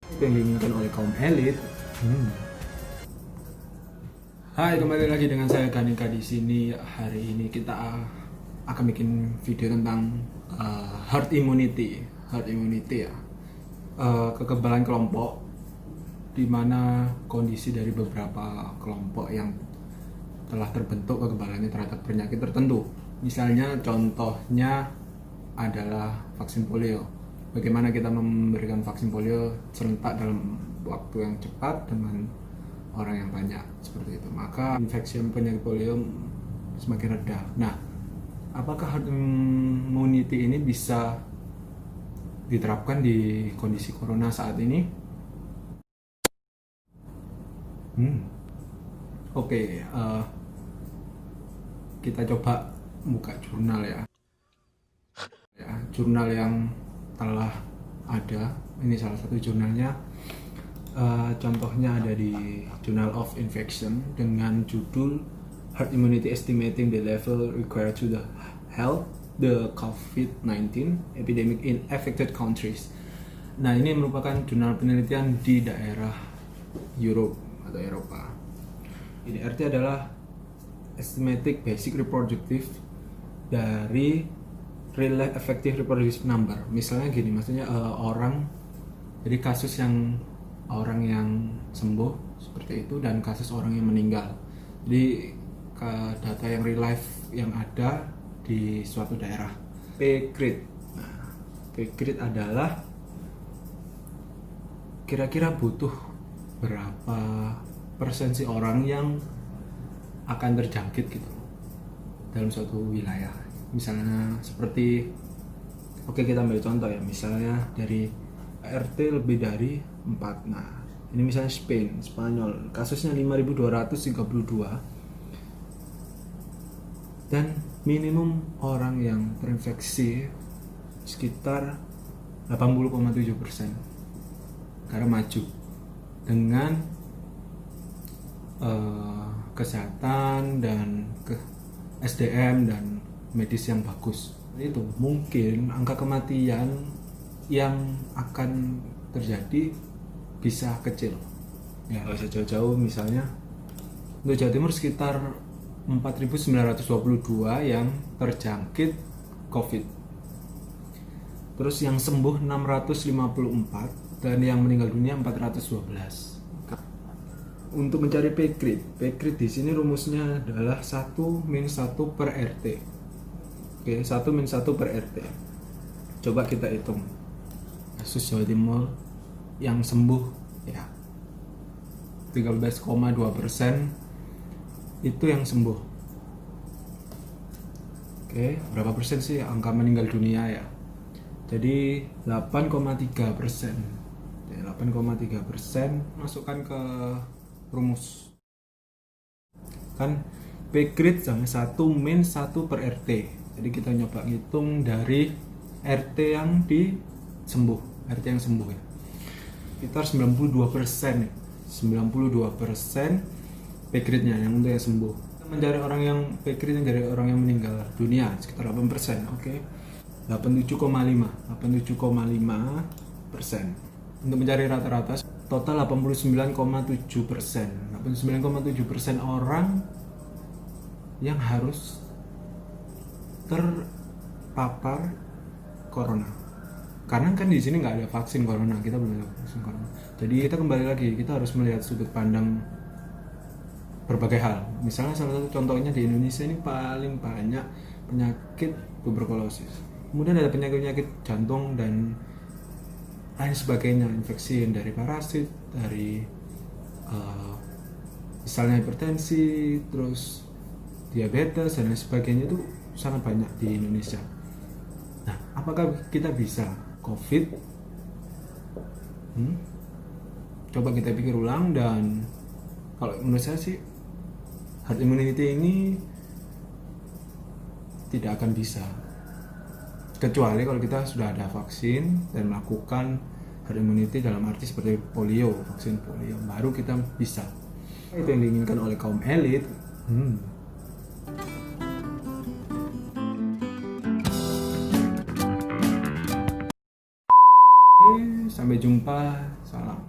Itu yang diinginkan oleh kaum elit. Hai, kembali lagi dengan saya Kanika di sini. Hari ini kita akan bikin video tentang herd immunity. Herd immunity ya, kekebalan kelompok, di mana kondisi dari beberapa kelompok yang telah terbentuk kekebalannya terhadap penyakit tertentu. Misalnya contohnya adalah vaksin polio. Bagaimana kita memberikan vaksin polio serentak dalam waktu yang cepat dengan orang yang banyak, seperti itu, maka infeksi penyakit polio semakin reda. Nah, apakah herd immunity ini bisa diterapkan di kondisi corona saat ini? Oke, kita coba buka jurnal ya. Jurnal yang telah ada, ini salah satu jurnalnya. Contohnya ada di Journal of Infection dengan judul Herd Immunity Estimating the Level Required to Halt the COVID-19 Epidemic in Affected Countries. Nah, ini merupakan jurnal penelitian di daerah Europe atau Eropa. Ini artinya adalah Estimated Basic Reproductive dari Real Life Effective Reproductive Number. Misalnya gini, maksudnya jadi kasus yang orang yang sembuh seperti itu dan kasus orang yang meninggal. Jadi data yang real life yang ada di suatu daerah. P-grade. Nah, P-grade adalah kira-kira butuh berapa persen sih orang yang akan terjangkit gitu dalam suatu wilayah. Misalnya seperti, oke, kita ambil contoh ya, misalnya dari RT lebih dari 4. Nah, ini misalnya Spanyol, kasusnya 5.232 dan minimum orang yang terinfeksi sekitar 80,7%, karena maju dengan kesehatan dan SDM dan medis yang bagus. Itu mungkin angka kematian yang akan terjadi bisa kecil ya, nggak usah jauh-jauh. Misalnya untuk Jawa Timur sekitar 4.922 yang terjangkit COVID, terus yang sembuh 654 dan yang meninggal dunia 412. Untuk mencari P-grade di sini rumusnya adalah 1-1 per RT. Oke, 1-1 per RT. Coba kita hitung kasus Jawa Timur yang sembuh ya 13,2% itu yang sembuh. Oke, berapa persen sih angka meninggal dunia ya? Jadi 8,3%. 8,3%. Masukkan ke rumus. Kan P-grade sama 1-1 per RT. Jadi kita nyoba ngitung dari RT yang RT yang sembuh ya. Sekitar 92% ya. 92% P-grade-nya yang untuk yang sembuh. Mencari orang yang P-grade yang dari orang yang meninggal dunia sekitar 8%. Oke. 87,5%. Untuk mencari rata-rata total 89,7%. 89,7% orang yang harus terpapar corona. Karena kan di sini nggak ada vaksin corona, kita belum ada vaksin corona. Jadi kita kembali lagi, kita harus melihat sudut pandang berbagai hal. Misalnya salah satu contohnya di Indonesia ini paling banyak penyakit tuberkulosis. Kemudian ada penyakit-penyakit jantung dan lain sebagainya, infeksi dari parasit, dari misalnya hipertensi, terus diabetes dan lain sebagainya, itu sangat banyak di Indonesia. Nah, apakah kita bisa COVID? Coba kita pikir ulang, dan kalau menurut saya sih herd immunity ini tidak akan bisa, kecuali kalau kita sudah ada vaksin dan melakukan herd immunity dalam arti seperti polio, vaksin polio, baru kita bisa. Itu yang diinginkan oleh kaum elit. Sampai jumpa Salam.